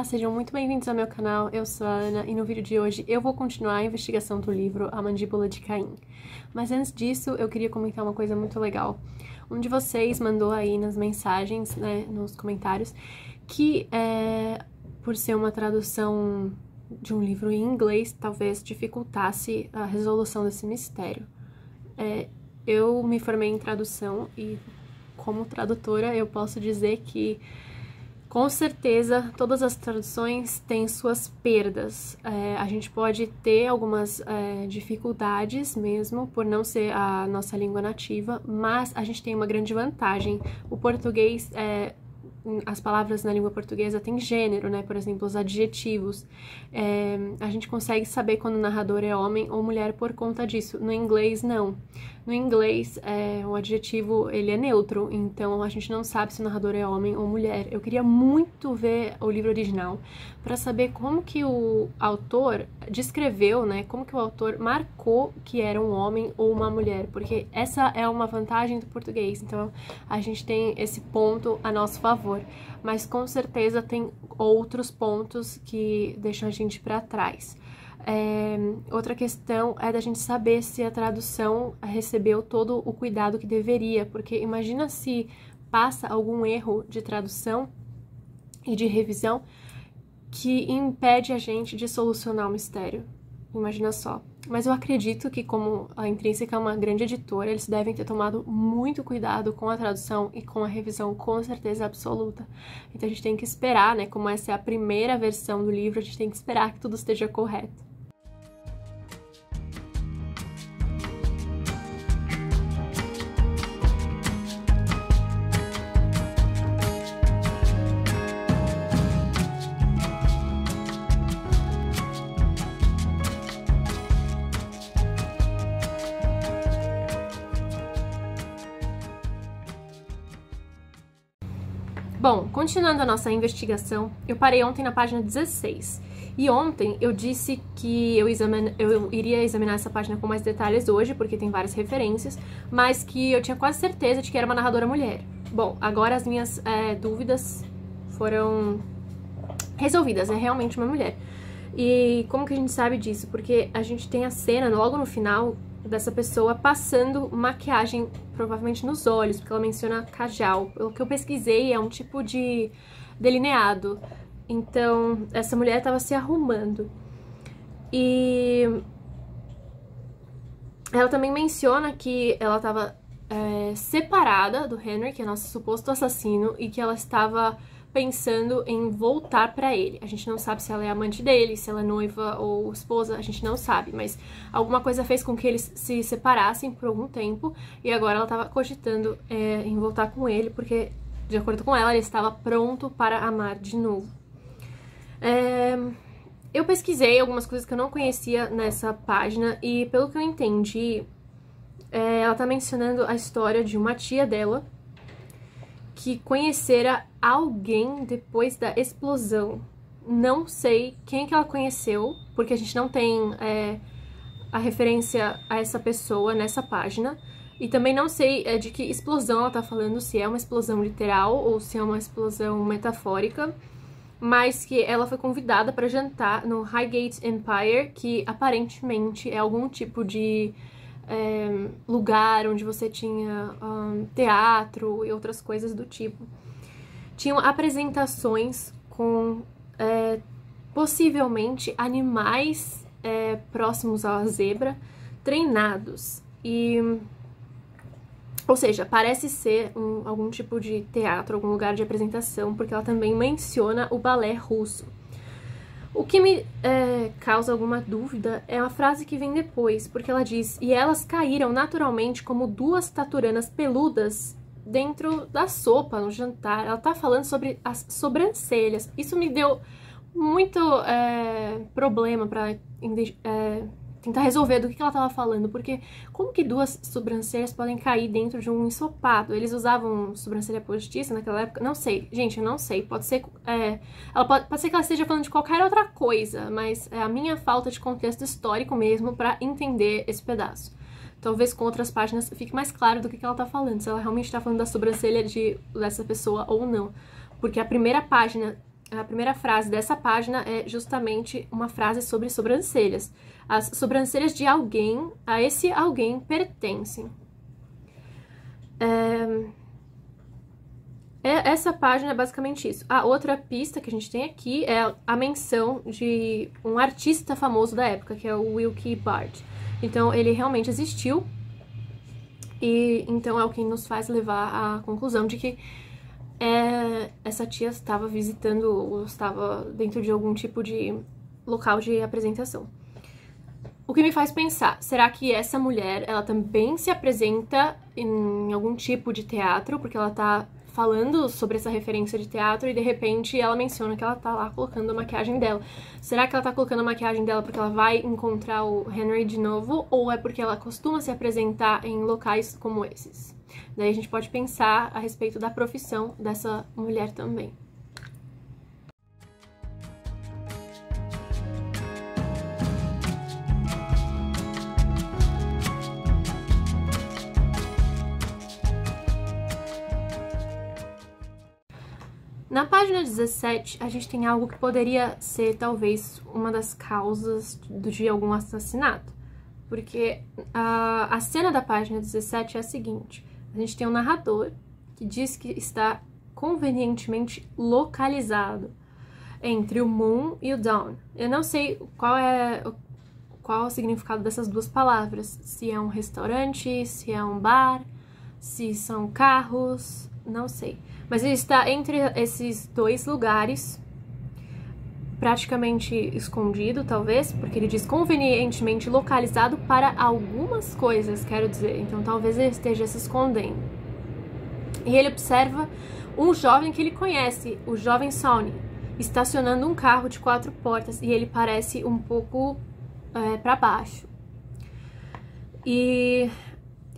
sejam muito bem-vindos ao meu canal, eu sou a Ana e no vídeo de hoje eu vou continuar a investigação do livro A Mandíbula de Caim. Mas antes disso, eu queria comentar uma coisa muito legal. Um de vocês mandou aí nas mensagens, né, nos comentários, que por ser uma tradução de um livro em inglês, talvez dificultasse a resolução desse mistério. Eu me formei em tradução e, como tradutora, eu posso dizer que com certeza, todas as traduções têm suas perdas. A gente pode ter algumas dificuldades mesmo, por não ser a nossa língua nativa, mas a gente tem uma grande vantagem. O português, as palavras na língua portuguesa têm gênero, né? Por exemplo, os adjetivos. A gente consegue saber quando o narrador é homem ou mulher por conta disso. No inglês, não. No inglês, o adjetivo, ele é neutro, então a gente não sabe se o narrador é homem ou mulher. Eu queria muito ver o livro original para saber como que o autor descreveu, né, como que o autor marcou que era um homem ou uma mulher, porque essa é uma vantagem do português, então a gente tem esse ponto a nosso favor, mas com certeza tem outros pontos que deixam a gente para trás. Outra questão é da gente saber se a tradução recebeu todo o cuidado que deveria, porque imagina se passa algum erro de tradução e de revisão que impede a gente de solucionar o mistério. Imagina só. Mas eu acredito que, como a Intrínseca é uma grande editora, eles devem ter tomado muito cuidado com a tradução e com a revisão, com certeza absoluta. Então a gente tem que esperar, né? Como essa é a primeira versão do livro, a gente tem que esperar que tudo esteja correto. Bom, continuando a nossa investigação, eu parei ontem na página 16. E ontem eu disse que eu iria examinar essa página com mais detalhes hoje, porque tem várias referências, mas que eu tinha quase certeza de que era uma narradora mulher. Bom, agora as minhas dúvidas foram resolvidas, é realmente uma mulher. E como que a gente sabe disso? Porque a gente tem a cena logo no final dessa pessoa passando maquiagem, provavelmente nos olhos, porque ela menciona kajal. Pelo que eu pesquisei, é um tipo de delineado. Então, essa mulher estava se arrumando. E ela também menciona que ela estava separada do Henry, que é nosso suposto assassino, e que ela estava pensando em voltar pra ele. A gente não sabe se ela é amante dele, se ela é noiva ou esposa, a gente não sabe, mas alguma coisa fez com que eles se separassem por algum tempo e agora ela estava cogitando em voltar com ele, porque, de acordo com ela, ele estava pronto para amar de novo. Eu pesquisei algumas coisas que eu não conhecia nessa página e, pelo que eu entendi, ela tá mencionando a história de uma tia dela que conhecera alguém depois da explosão. Não sei quem que ela conheceu, porque a gente não tem a referência a essa pessoa nessa página. E também não sei de que explosão ela tá falando, se é uma explosão literal ou se é uma explosão metafórica. Mas que ela foi convidada para jantar no Highgate Empire, que aparentemente é algum tipo de lugar onde você tinha teatro e outras coisas do tipo. Tinham apresentações com possivelmente animais próximos à zebra treinados. Ou seja, parece ser algum tipo de teatro, algum lugar de apresentação, porque ela também menciona o balé russo. O que me causa alguma dúvida é a frase que vem depois, porque ela diz: e elas caíram naturalmente como duas taturanas peludas dentro da sopa, no jantar. Ela tá falando sobre as sobrancelhas. Isso me deu muito problema pra tentar resolver do que ela tava falando, porque como que duas sobrancelhas podem cair dentro de um ensopado? Eles usavam sobrancelha postiça naquela época? Não sei, gente, eu não sei. Pode ser, pode ser que ela esteja falando de qualquer outra coisa, mas é a minha falta de contexto histórico mesmo pra entender esse pedaço. Talvez com outras páginas fique mais claro do que ela tá falando, se ela realmente tá falando da sobrancelha dessa pessoa ou não. Porque a primeira página a primeira frase dessa página é justamente uma frase sobre sobrancelhas. As sobrancelhas de alguém, a esse alguém pertencem. Essa página é basicamente isso. A outra pista que a gente tem aqui é a menção de um artista famoso da época, que é o Wilkie Bard. Então, ele realmente existiu, e então é o que nos faz levar à conclusão de que essa tia estava visitando ou estava dentro de algum tipo de local de apresentação. O que me faz pensar, será que essa mulher, ela também se apresenta em algum tipo de teatro, porque ela tá falando sobre essa referência de teatro e de repente ela menciona que ela tá lá colocando a maquiagem dela. Será que ela tá colocando a maquiagem dela porque ela vai encontrar o Henry de novo, ou é porque ela costuma se apresentar em locais como esses? Daí a gente pode pensar a respeito da profissão dessa mulher também. Na página 17, a gente tem algo que poderia ser, talvez, uma das causas de algum assassinato. Porque a cena da página 17 é a seguinte. A gente tem um narrador que diz que está convenientemente localizado entre o Moon e o Dawn. Eu não sei qual é o significado dessas duas palavras. Se é um restaurante, se é um bar, se são carros, não sei. Mas ele está entre esses dois lugares, praticamente escondido, talvez, porque ele diz convenientemente localizado para algumas coisas, quero dizer. Então, talvez ele esteja se escondendo. E ele observa um jovem que ele conhece, o jovem Sonny, estacionando um carro de 4 portas, e ele parece um pouco para baixo. E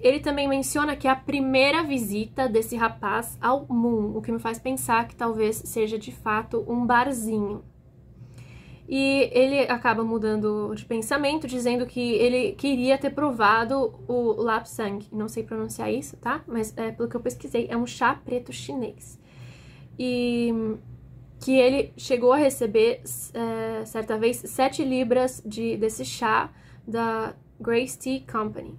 ele também menciona que é a primeira visita desse rapaz ao Moon, o que me faz pensar que talvez seja de fato um barzinho. E ele acaba mudando de pensamento, dizendo que ele queria ter provado o lapsang. Não sei pronunciar isso, tá? Mas pelo que eu pesquisei, é um chá preto chinês. E que ele chegou a receber, certa vez, 7 libras desse chá da Grace Tea Company.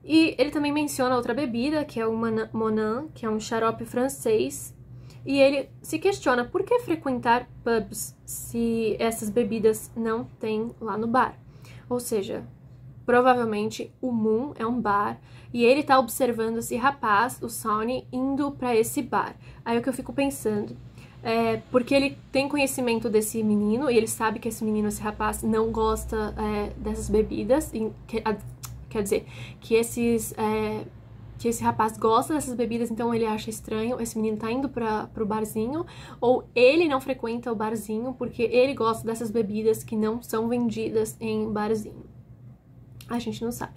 E ele também menciona outra bebida, que é o Monin, que é um xarope francês. E ele se questiona por que frequentar pubs se essas bebidas não tem lá no bar. Ou seja, provavelmente o Moon é um bar e ele tá observando esse rapaz, o Sonny, indo para esse bar. Aí é o que eu fico pensando, porque ele tem conhecimento desse menino e ele sabe que esse menino, esse rapaz, não gosta dessas bebidas, quer dizer, que esse rapaz gosta dessas bebidas, então ele acha estranho, esse menino tá indo pro barzinho, ou ele não frequenta o barzinho porque ele gosta dessas bebidas que não são vendidas em barzinho. A gente não sabe.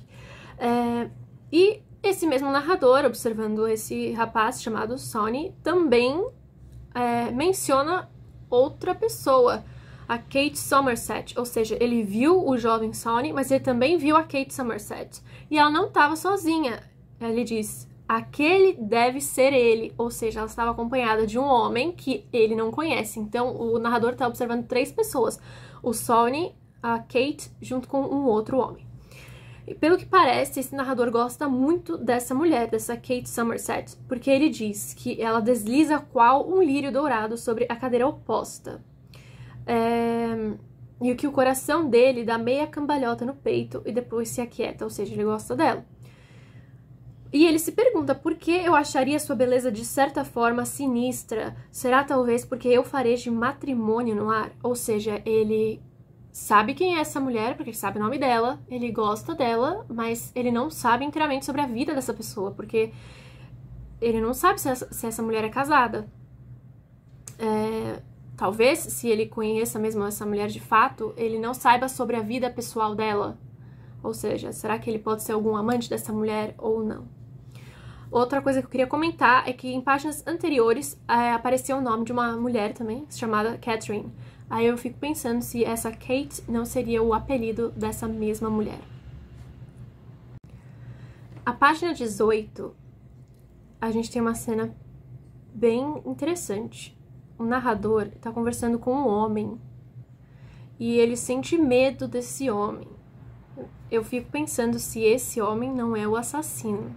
E esse mesmo narrador, observando esse rapaz chamado Sonny, também menciona outra pessoa, a Kate Somerset, ou seja, ele viu o jovem Sonny, mas ele também viu a Kate Somerset, e ela não estava sozinha. Ele diz, aquele deve ser ele, ou seja, ela estava acompanhada de um homem que ele não conhece. Então, o narrador está observando 3 pessoas, o Sonny, a Kate, junto com um outro homem. E pelo que parece, esse narrador gosta muito dessa mulher, dessa Kate Somerset, porque ele diz que ela desliza qual um lírio dourado sobre a cadeira oposta. E que o coração dele dá meia cambalhota no peito e depois se aquieta, ou seja, ele gosta dela. E ele se pergunta por que eu acharia sua beleza de certa forma sinistra. Será talvez porque eu fareje matrimônio no ar? Ou seja, ele sabe quem é essa mulher, porque ele sabe o nome dela, ele gosta dela, mas ele não sabe inteiramente sobre a vida dessa pessoa, porque ele não sabe se essa mulher é casada. Talvez, se ele conheça mesmo essa mulher de fato, ele não saiba sobre a vida pessoal dela. Ou seja, será que ele pode ser algum amante dessa mulher ou não? Outra coisa que eu queria comentar é que em páginas anteriores apareceu o nome de uma mulher também, chamada Catherine. Aí eu fico pensando se essa Kate não seria o apelido dessa mesma mulher. A página 18, a gente tem uma cena bem interessante. o narrador tá conversando com um homem e ele sente medo desse homem. Eu fico pensando se esse homem não é o assassino.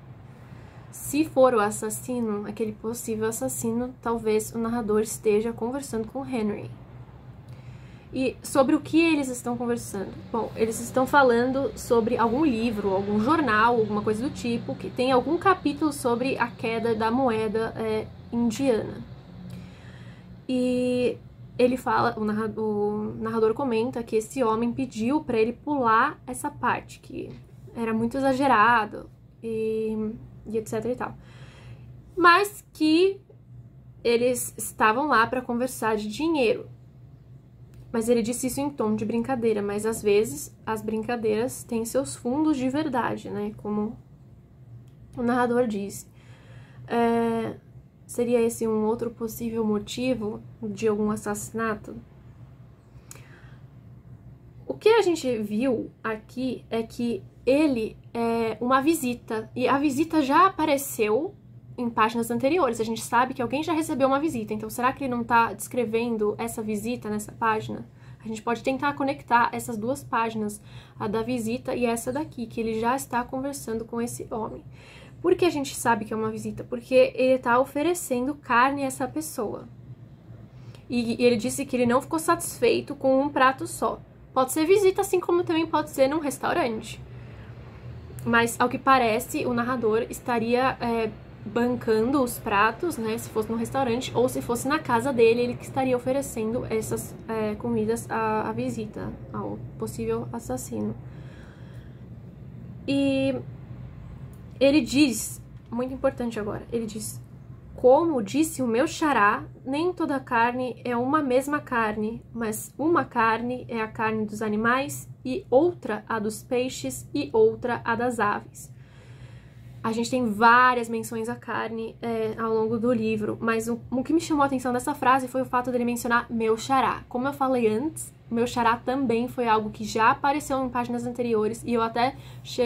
Se for o assassino, aquele possível assassino, talvez o narrador esteja conversando com Henry. E sobre o que eles estão conversando? Bom, eles estão falando sobre algum livro, algum jornal, alguma coisa do tipo, que tem algum capítulo sobre a queda da moeda indiana. E ele fala, o narrador comenta que esse homem pediu para ele pular essa parte, que era muito exagerado e etc e tal. Mas que eles estavam lá para conversar de dinheiro. Mas ele disse isso em tom de brincadeira, mas às vezes as brincadeiras têm seus fundos de verdade, né? Como o narrador disse. Seria esse um outro possível motivo de algum assassinato? O que a gente viu aqui é que ele é uma visita, e a visita já apareceu em páginas anteriores. A gente sabe que alguém já recebeu uma visita, então será que ele não tá descrevendo essa visita nessa página? A gente pode tentar conectar essas duas páginas, a da visita e essa daqui, que ele já está conversando com esse homem. Por que a gente sabe que é uma visita? Porque ele tá oferecendo carne a essa pessoa. E ele disse que ele não ficou satisfeito com um prato só. Pode ser visita, assim como também pode ser num restaurante. Mas, ao que parece, o narrador estaria bancando os pratos, né, se fosse no restaurante, ou se fosse na casa dele, ele que estaria oferecendo essas comidas à visita, ao possível assassino. E ele diz, muito importante agora, ele diz: como disse o meu xará, nem toda carne é uma mesma carne, mas uma carne é a carne dos animais, e outra a dos peixes, e outra a das aves. A gente tem várias menções à carne ao longo do livro, mas o que me chamou a atenção dessa frase foi o fato dele mencionar meu xará. Como eu falei antes, meu xará também foi algo que já apareceu em páginas anteriores, e eu até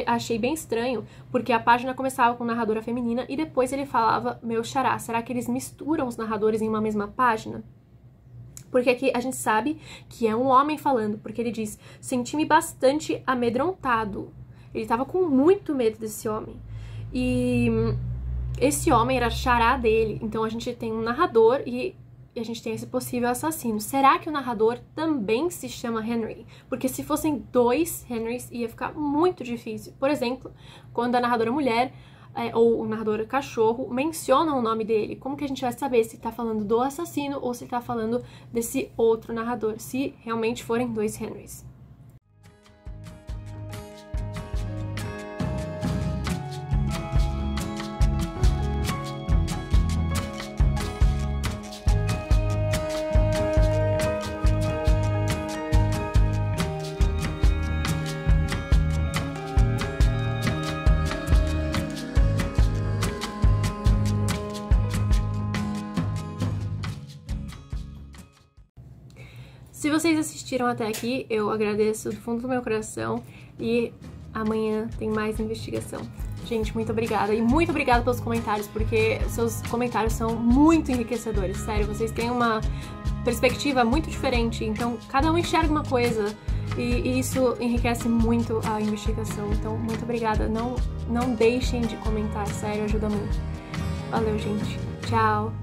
achei bem estranho, porque a página começava com narradora feminina e depois ele falava meu xará. Será que eles misturam os narradores em uma mesma página? Porque aqui a gente sabe que é um homem falando, porque ele diz: senti-me bastante amedrontado. Ele estava com muito medo desse homem. E esse homem era xará dele, então a gente tem um narrador e a gente tem esse possível assassino. Será que o narrador também se chama Henry? Porque se fossem dois Henrys, ia ficar muito difícil. Por exemplo, quando a narradora mulher ou o narrador cachorro mencionam o nome dele, como que a gente vai saber se tá falando do assassino ou se tá falando desse outro narrador, se realmente forem dois Henrys? Se vocês assistiram até aqui, eu agradeço do fundo do meu coração e amanhã tem mais investigação. Gente, muito obrigada. E muito obrigada pelos comentários, porque seus comentários são muito enriquecedores. Sério, vocês têm uma perspectiva muito diferente, então cada um enxerga uma coisa e isso enriquece muito a investigação. Então, muito obrigada. Não deixem de comentar, sério, ajuda muito. Valeu, gente. Tchau.